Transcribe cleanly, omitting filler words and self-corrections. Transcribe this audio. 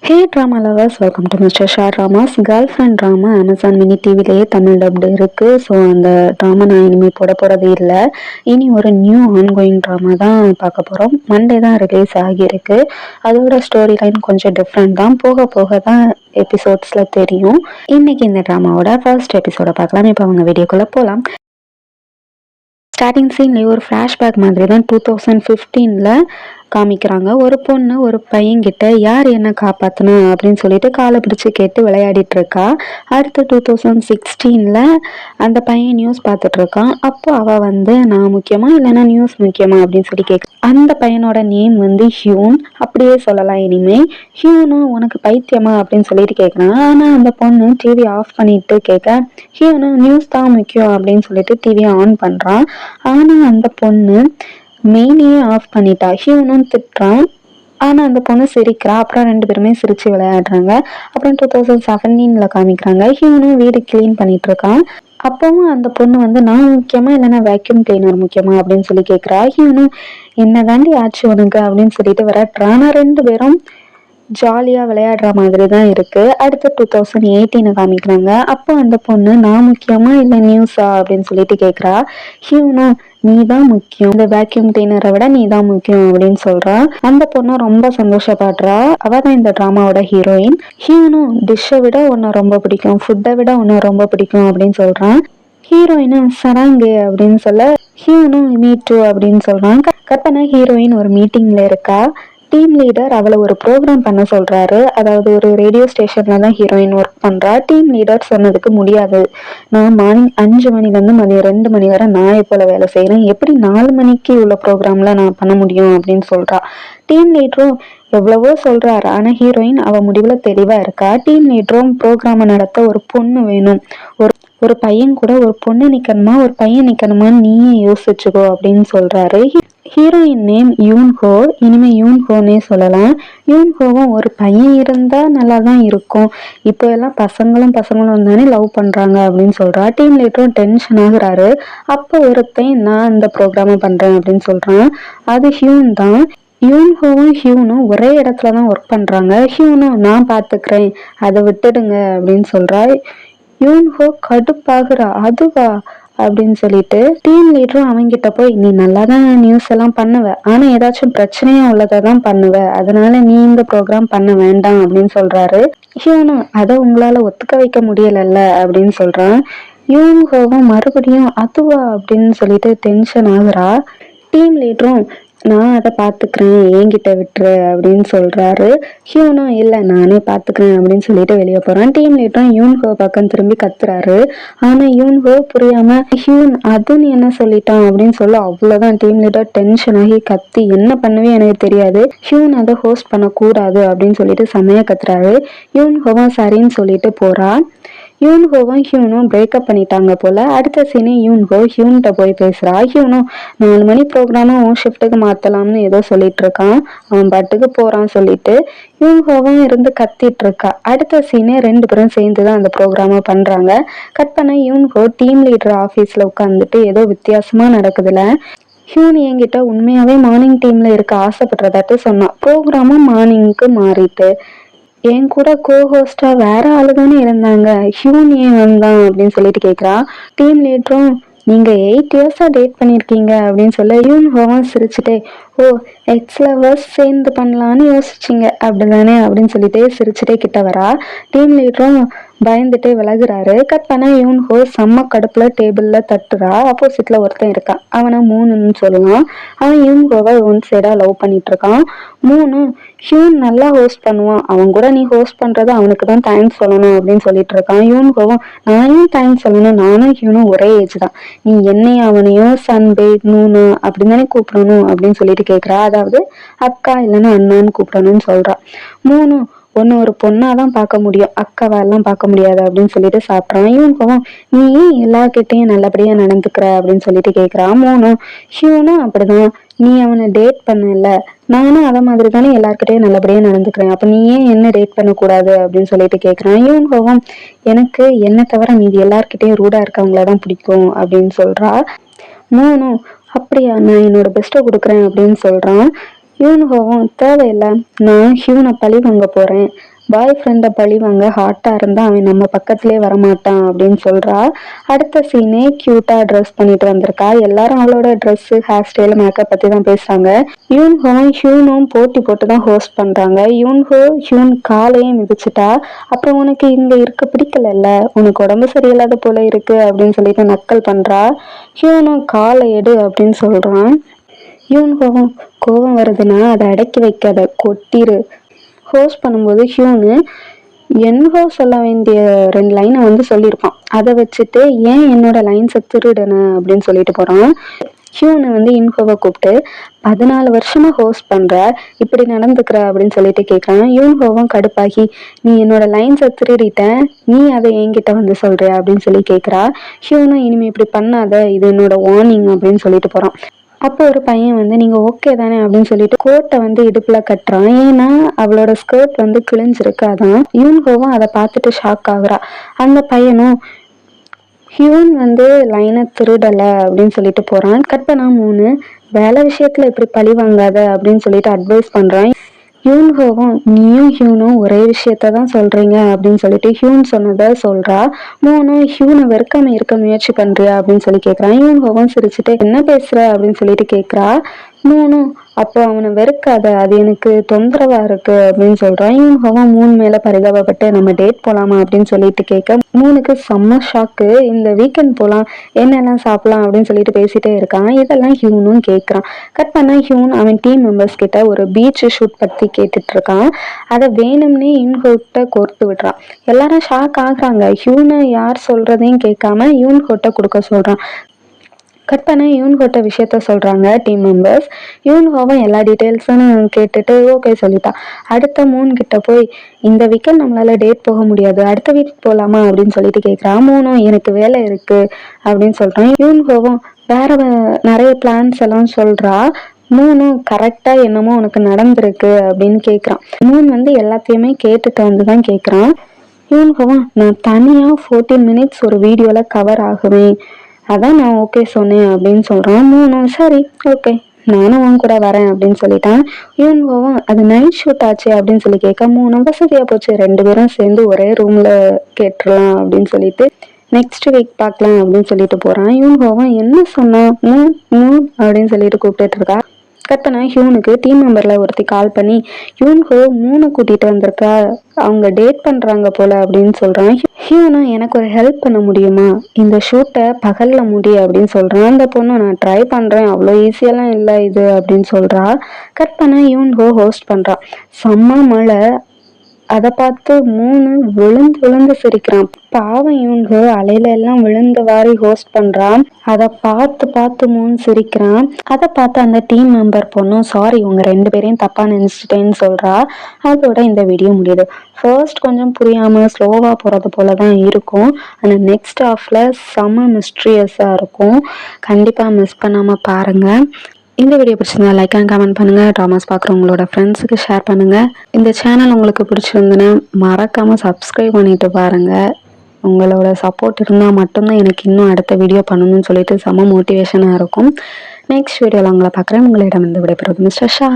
Hey drama lovers, welcome to mister Shah dramas. Girl friend drama Amazon mini டிவிலேயே Tamil dubbed இருக்கு. So அந்த drama நான் இனிமேல் போட போகிறது இல்லை. இனி ஒரு நியூ ஆன்கோயிங் ட்ராமா தான் பார்க்க போகிறோம். மண்டே தான் ரிலீஸ் ஆகியிருக்கு. அதோட ஸ்டோரி லைன் கொஞ்சம் டிஃப்ரெண்ட் தான். போக போக தான் எபிசோட்ஸில் தெரியும். இன்னைக்கு இந்த ட்ராமாவோட ஃபர்ஸ்ட் எபிசோட பார்க்கலாம். இப்போ அவங்க வீடியோக்குள்ளே போகலாம். ஸ்டார்டிங் சீன்லேயே ஒரு ஃப்ளாஷ்பேக் மாதிரி தான் 2015 காமிக்கிறாங்க. ஒரு பொண்ணு ஒரு பையன்கிட்ட யார் என்ன காப்பாற்றினா அப்படின்னு சொல்லிட்டு காலை பிடிச்சி கேட்டு விளையாடிட்டு இருக்கா. அடுத்து 2016 அந்த பையன் நியூஸ் பார்த்துட்டு இருக்கான். அப்போ அவள் நான் முக்கியமா இல்லைன்னா நியூஸ் முக்கியமா அப்படின்னு சொல்லி கேட்க, அந்த பையனோட நேம் ஹியூன் அப்படியே சொல்லலாம். இனிமே ஹியூனும் உனக்கு பைத்தியமா அப்படின்னு சொல்லிட்டு கேட்குறான். ஆனால் அந்த பொண்ணு டிவி ஆஃப் பண்ணிட்டு கேட்க, ஹியூனு நியூஸ் தான் முக்கியம் அப்படின்னு சொல்லிட்டு டிவியை ஆன் பண்ணுறான். ஆனால் அந்த பொண்ணு மெயினையே ஆஃப் பண்ணிட்டா. ஹியூனும் திட்டுறான். ஆனால் அந்த பொண்ணு சிரிக்கிறா. அப்புறம் ரெண்டு பேருமே சிரிச்சு விளையாடுறாங்க. அப்புறம் 2017 காமிக்கிறாங்க. ஹியூனும் வீடு கிளீன் பண்ணிட்டு இருக்கான். அப்பவும் அந்த பொண்ணு நான் முக்கியமா இல்லைன்னா வேக்யூம் கிளீனர் முக்கியமா அப்படின்னு சொல்லி கேட்குறா. ஹியூனும் என்ன தாண்டி ஆச்சு உனக்கு அப்படின்னு சொல்லிட்டு விளையாடுறான். ஆனால் ரெண்டு பேரும் ஜாலியாக விளையாடுற மாதிரி தான் இருக்குது. அடுத்து 2018 காமிக்கிறாங்க. அப்போ அந்த பொண்ணு நான் முக்கியமா இல்லை நியூஸா அப்படின்னு சொல்லிட்டு கேட்குறா. ஹியூனும் நீ தான் முக்கியம், இந்த வேக்யூம் கிளீனரை விட நீ தான் முக்கியம் அப்படின்னு சொல்றா. அந்த பொண்ணு ரொம்ப சந்தோஷப்படுறா. அவ தான் இந்த ட்ராமாவோட ஹீரோயின். ஹியூனும் டிஷ்ஷை விட உன்னை ரொம்ப பிடிக்கும், ஃபுட்டை விட உன்னை ரொம்ப பிடிக்கும் அப்படின்னு சொல்றான். ஹீரோயினும் சராங்கு அப்படின்னு சொல்ல, ஹியூனும் மீ டூ அப்படின்னு சொல்றான். கற்பனை ஹீரோயின் ஒரு மீட்டிங்ல இருக்கா. டீம் லீடர் அவளை ஒரு ப்ரோக்ராம் பண்ண சொல்றாரு. அதாவது ஒரு ரேடியோ ஸ்டேஷன்ல தான் ஹீரோயின் ஒர்க் பண்றா. டீம் லீடர் சொன்னதுக்கு முடியாது, நான் மார்னிங் 5 மணிலேருந்து மதியம் 2 மணி வரை நான் போல வேலை செய்யறேன், எப்படி 4 மணிக்கு உள்ள ப்ரோக்ராம்ல நான் பண்ண முடியும் அப்படின்னு சொல்றா. டீம் லீடரும் எவ்வளவோ சொல்றாரு. ஆனா ஹீரோயின் அவ முடிவுல தெளிவா இருக்கா. டீம் லீடரும் ப்ரோக்ராம நடத்த ஒரு பொண்ணு வேணும், ஒரு பையன் கூட ஒரு பொண்ணு நிக்கணுமா ஒரு பையன் நிக்கணுமான்னு நீயே யோசிச்சுக்கோ அப்படின்னு சொல்றாரு. Heroine name Yunho. இனிமே யூன்ஹோனே சொல்லலாம். யூன்ஹோவும் ஒரு பையன் இருந்தா நல்லா தான் இருக்கும், இப்போ எல்லாம் பசங்களும் தானே லவ் பண்றாங்க அப்படின்னு சொல்றா. டீம் லீடரும் டென்ஷன் ஆகுறாரு. அப்போ ஒருத்தன் நான் இந்த ப்ரோக்ராம பண்றேன் அப்படின்னு சொல்றான். அது ஹியூன் தான். யூன்ஹோவும் ஹியூனும் ஒரே இடத்துல தான் ஒர்க் பண்றாங்க. ஹியூனும் நான் பாத்துக்கிறேன், அதை விட்டுடுங்க அப்படின்னு சொல்றா. யூன்ஹோ கடுப்பாகுறா. அதுவா அப்படின்னு சொல்லிட்டு டீம் லீடரும் அவங்கிட்ட போய், நீ நல்லா தான் நியூஸ் எல்லாம் பண்ணுவ, ஆனா ஏதாச்சும் பிரச்சனையா உள்ளதை தான் பண்ணுவ, அதனால நீ இந்த ப்ரோக்ராம் பண்ண வேண்டாம் அப்படின்னு சொல்றாரு. ஹியூனும் அதை உங்களால ஒத்துக்க வைக்க முடியலல்ல அப்படின்னு சொல்றான். யூன்ஹோவும் மறுபடியும் அதுவா அப்படின்னு சொல்லிட்டு டென்ஷன் ஆகுறா. டீம் லீடரும் நான் அதை பார்த்துக்கிறேன், என்கிட்ட விட்டுரு அப்படின்னு சொல்றாரு. ஹியூனும் இல்லை நானே பார்த்துக்கிறேன் அப்படின்னு சொல்லிட்டு வெளியே போறான். டீம் லீடரும் யூன்ஹோ பக்கம் திரும்பி கத்துறாரு. ஆனா யூன்ஹோ புரியாம, ஹியூன் அது நீ என்ன சொல்லிட்டான் அப்படின்னு சொல்ல, அவ்வளவுதான் டீம் லீடர் டென்ஷன் ஆகி கத்தி, என்ன பண்ணவே எனக்கு தெரியாது, ஹியூன் அதை ஹோஸ்ட் பண்ணக்கூடாது அப்படின்னு சொல்லிட்டு செமையா கத்துறாரு. யூன்ஹோவும் சரின்னு சொல்லிட்டு போறா. யூன்ஹோவும் ஹியூனும் பிரேக்கப் பண்ணிட்டாங்க போல. அடுத்த சீனே யூன்ஹோ ஹியூன்கிட்ட போய் பேசுறா. ஹியூனும் 4 மணி ப்ரோக்ராமும் ஷிஃப்ட்டுக்கு மாத்தலாம்னு ஏதோ சொல்லிட்டு இருக்கான். அவன் பாட்டுக்கு போறான் சொல்லிட்டு யூன்ஹோவும் இருந்து கத்திட்டு இருக்கா. அடுத்த சீனே ரெண்டு பேரும் சேர்ந்துதான் அந்த ப்ரோக்ராம பண்றாங்க. கட் பண்ண யூன்ஹோ டீம் லீடர் ஆபீஸ்ல உட்காந்துட்டு ஏதோ வித்தியாசமா நடக்குதுல. ஹியூன் என்கிட்ட உண்மையாவே மார்னிங் டீம்ல இருக்க ஆசைப்படுறதாட்டு சொன்னான். ப்ரோக்ராமும் மார்னிங்க்கு மாறிட்டு என் கூட கோஹோஸ்டா வேற ஆளுதானே இருந்தாங்க, ஹியூன் ஏன் வந்தான் அப்படின்னு சொல்லிட்டு கேக்குறா. டீம் லீடரும் நீங்க 8 இயர்ஸா டேட் பண்ணிருக்கீங்க அப்படின்னு சொல்ல, யூன்ஹோவும் சிரிச்சுட்டே, ஓ எக்ஸ் லவர்ஸ் சேர்ந்து பண்ணலான்னு யோசிச்சிங்க அப்படிதானே அப்படின்னு சொல்லிட்டே சிரிச்சுட்டே கிட்ட வரா. டீம் லீடரும் பயந்துட்டே விலகுறாரு. கட் பண்ண யூன்ஹோ செம்ம கடுப்புல டேபிள்ல தட்டுறா. ஆப்போசிட்ல ஒருத்தன் இருக்கான், அவனை மூணுன்னு சொல்லுவான். அவன் யூன்ஹோவை ஒன் சைடா லவ் பண்ணிட்டு இருக்கான். மூணு ஹியூன் நல்லா ஹோஸ்ட் பண்ணுவான், அவன் கூட நீ ஹோஸ்ட் பண்றது அவனுக்கு தான் தேங்க்ஸ் சொல்லணும் அப்படின்னு சொல்லிட்டு இருக்கான். யூன்ஹோவும் நானும் தேங்க்ஸ் சொல்லணும், நானும் ஹியூனும் ஒரே ஏஜ் தான், நீ என்னையும் அவனையும் சன்பே நூனு அப்படின்னு தானே கூப்பிடணும் அப்படின்னு சொல்லிட்டு கேட்குறா. அதாவது அக்கா இல்லைன்னா அண்ணான்னு கூப்பிடணும்னு சொல்றா. மூணு ஒன்னு ஒரு பொண்ணாதான் பார்க்க முடியும், அக்காவா எல்லாம் பார்க்க முடியாது அப்படின்னு சொல்லிட்டு சாப்பிட்றான். யூன்ஹோவும் நீ எல்லார்கிட்டையும் நல்லபடியா நடந்துக்கிற அப்படின்னு சொல்லிட்டு கேட்குறான். மூணு ஹியூனும் அப்படிதான், நீ அவனை டேட் பண்ணல, நானும் அத மாதிரி தானே எல்லார்கிட்டையும் நல்லபடியா நடந்துக்கிறேன், அப்ப நீ ஏன் என்ன டேட் பண்ணக்கூடாது அப்படின்னு சொல்லிட்டு கேட்குறான். யூன்ஹோவும் எனக்கு என்ன தவிர மீதி எல்லார்கிட்டையும் ரூடா இருக்கவங்களதான் பிடிக்கும் அப்படின்னு சொல்றா. மூணு அப்படியா, நான் என்னோட பெஸ்ட்டை கொடுக்குறேன் அப்படின்னு சொல்றான். யூன்ஹோவும் தேவையில்லை, நான் ஹியூனை பழி வாங்க போறேன், பாய் ஃப்ரெண்டை பழிவாங்க ஹாட்டாக இருந்தால் அவன் நம்ம பக்கத்துலேயே வரமாட்டான் அப்படின்னு சொல்கிறா. அடுத்த சீனே க்யூட்டாக ட்ரெஸ் பண்ணிட்டு வந்திருக்கா. எல்லாரும் அவளோட ட்ரெஸ்ஸு, ஹேர் ஸ்டைல், மேக்கப் பற்றி தான் பேசுகிறாங்க. யூன்ஹோவும் ஹியூனும் போட்டி போட்டு தான் ஹோஸ்ட் பண்ணுறாங்க. ஹியூன் காலையே மிதிச்சிட்டா. அப்புறம் உனக்கு இங்கே இருக்க பிடிக்கலல்ல, உனக்கு உடம்பு சரியில்லாத போல இருக்கு அப்படின்னு சொல்லிட்டு நக்கல் பண்ணுறா. ஹியூனும் காலை எடு அப்படின்னு சொல்கிறான். யூன்ஹோவும் கோவம் வருதுன்னா அதை அடக்கி வைக்காத, கொட்டிரு. ஹோஸ்ட் பண்ணும்போது ஹியூனு என்ஹோ சொல்ல வேண்டிய 2 லைனை சொல்லியிருப்பான். அதை வச்சுட்டு ஏன் என்னோட லைன்ஸை திருடுன அப்படின்னு சொல்லிட்டு போகிறான். ஹியூனை இன்ஹோவை கூப்பிட்டு 14 வருஷமா ஹோஸ்ட் பண்ற, இப்படி நடந்துக்கிற அப்படின்னு சொல்லிட்டு கேட்குறான். யூன்ஹோவும் கடுப்பாகி நீ என்னோட லைன்ஸை திருடிட்ட, நீ அதை என்கிட்ட சொல்றியா அப்படின்னு சொல்லி கேட்குறா. ஹியூனும் இனிமே இப்படி பண்ணாத, இது என்னோட வார்னிங் அப்படின்னு சொல்லிட்டு போகிறான். அப்போ ஒரு பையன் நீங்க ஓகே தானே அப்படின்னு சொல்லிட்டு கோட்டை இடுப்புல கட்டுறான். ஏன்னா அவளோட ஸ்கர்ட் கிழிஞ்சிருக்கு. அதான் யூன்ஹோவும் அதை பார்த்துட்டு ஷாக் ஆகுறா. அந்த பையனும் ஹியூன் லைனை திருடல அப்படின்னு சொல்லிட்டு போறான். கட் பண்ணா 3 வேலை விஷயத்துல இப்படி பழி வாங்காத அப்படின்னு சொல்லிட்டு அட்வைஸ் பண்றான். யூன்ஹோவும் நீயும் ஹியூனும் ஒரே விஷயத்த தான் சொல்றீங்க அப்படின்னு சொல்லிட்டு ஹியூன் சொன்னதை சொல்றா. 3 ஹியூனை வெறுக்காம இருக்க முயற்சி பண்றியா அப்படின்னு சொல்லி கேட்கறான். யூன்ஹோவும் சிரிச்சுட்டு என்ன பேசுற அப்படின்னு சொல்லிட்டு கேட்கறா. 3 அப்போ அவனை வெறுக்காத, அது எனக்கு தொந்தரவா இருக்கு அப்படின்னு சொல்றான். யூன்ஹோவும் 3 மேல பரிதாபப்பட்டு நம்ம டேட் போலாமா அப்படின்னு சொல்லிட்டு கேட்க 3க்கு செம்ம ஷாக்கு. இந்த வீக்கெண்ட் போலாம், என்னெல்லாம் சாப்பிடலாம் அப்படின்னு சொல்லிட்டு பேசிட்டே இருக்கான். இதெல்லாம் ஹியூனும் கேட்கறான். கட் பண்ணா ஹியூன் அவன் டீம் மெம்பர்ஸ் கிட்ட ஒரு பீச் ஷூட் பத்தி கேட்டுட்டு இருக்கான். அதை வேணும்னே யூன்ஹோட்ட கோர்த்து விடுறான். எல்லாரும் ஷாக் ஆகுறாங்க. ஹியூனை யார் சொல்றதையும் கேட்காம யூன்ஹோட்ட கொடுக்க சொல்றான். கட் பண்ண யூன்ஹோட்ட விஷயத்த சொல்றாங்க டீம் மெம்பர்ஸ். யூன்ஹோவும் எல்லா டீட்டெயில்ஸும் கேட்டுட்டு ஓகே சொல்லிட்டான். அடுத்த 3 கிட்ட போய் இந்த வீக்கெண்ட் நம்மளால டேட் போக முடியாது, அடுத்த வீக் போகலாமா அப்படின்னு சொல்லிட்டு கேட்குறான். 3 எனக்கு வேலை இருக்கு அப்படின்னு சொல்றான். யூன்ஹோவும் வேற நிறைய பிளான்ஸ் எல்லாம் சொல்றா. 3 கரெக்டா என்னமோ உனக்கு நடந்திருக்கு அப்படின்னு கேட்குறான். 3 எல்லாத்தையுமே கேட்டுட்டு தான் கேட்குறான். யூன்ஹோவும் நான் தனியா 14 மினிட்ஸ் ஒரு வீடியோல கவர் ஆகுவேன், அதான் நான் ஓகே சொன்னேன் அப்படின்னு சொல்றான். 3 சரி ஓகே நானும் உன் கூட வரேன் அப்படின்னு சொல்லிட்டான். யூன்ஹோவும் அது நைட் ஷூட் ஆச்சு அப்படின்னு சொல்லி கேட்க 3 வசதியா போச்சு, 2 பேரும் சேர்ந்து ஒரே ரூம்ல கேட்டுடலாம் அப்படின்னு சொல்லிட்டு நெக்ஸ்ட் வீக் பார்க்கலாம் அப்படின்னு சொல்லிட்டு போறான். யூன்ஹோவும் என்ன சொன்னான் அப்படின்னு சொல்லிட்டு கூப்பிட்டுட்டு இருக்கா. கட் பண்ண ஹியூனுக்கு டீம் மெம்பர்ல ஒருத்தி கால் பண்ணி யூன்ஹோ 3 கூட்டிட்டு வந்திருக்கா, அவங்க டேட் பண்றாங்க போல அப்படின்னு சொல்றான். ஹியூனா எனக்கு ஒரு ஹெல்ப் பண்ண முடியுமா, இந்த ஷூட்டை பகல்ல முடி அப்படின்னு சொல்றான். அந்த பொண்ணு நான் ட்ரை பண்றேன், அவ்வளோ ஈஸியெல்லாம் இல்லை இது அப்படின்னு சொல்றா. கட் பண்ண யூன்ஹோ ஹோஸ்ட் பண்றான். செம்ம மழை, அதை பார்த்து 3 விழுந்து விழுந்து சிரிக்கிறான். பாவம் யூன்ஹோ அலையில எல்லாம் விழுந்து வாரி ஹோஸ்ட் பண்றான். அதை பார்த்து பார்த்து 3 சிரிக்கிறான். அதை பார்த்து அந்த டீம் மெம்பர் பொண்ணும் சாரி உங்க 2 பேரையும் தப்பா நினைச்சிட்டேன்னு சொல்றா. அதோட இந்த வீடியோ முடியுது. ஃபர்ஸ்ட் கொஞ்சம் புரியாம ஸ்லோவா போறது போலதான் இருக்கும். ஆனா நெக்ஸ்ட் ஹாஃப்ல செம மிஸ்ட்ரியஸா இருக்கும். கண்டிப்பா மிஸ் பண்ணாம பாருங்க. இந்த வீடியோ பிடிச்சிருந்தா லைக் அண்ட் கமெண்ட் பண்ணுங்கள். ட்ராமாஸ் பார்க்குறவங்களோட ஃப்ரெண்ட்ஸுக்கு ஷேர் பண்ணுங்கள். இந்த சேனல் உங்களுக்கு பிடிச்சிருந்துன்னா மறக்காமல் சப்ஸ்கிரைப் பண்ணிட்டு பாருங்கள். உங்களோட சப்போர்ட் இருந்தால் மட்டும்தான் எனக்கு இன்னும் அடுத்த வீடியோ பண்ணணும்னு சொல்லிட்டு செம மோட்டிவேஷனாக இருக்கும். நெக்ஸ்ட் வீடியோவில் உங்களை பார்க்குறேன். உங்களிடம் விடைபெறுவது மிஸ்டர் ஷா.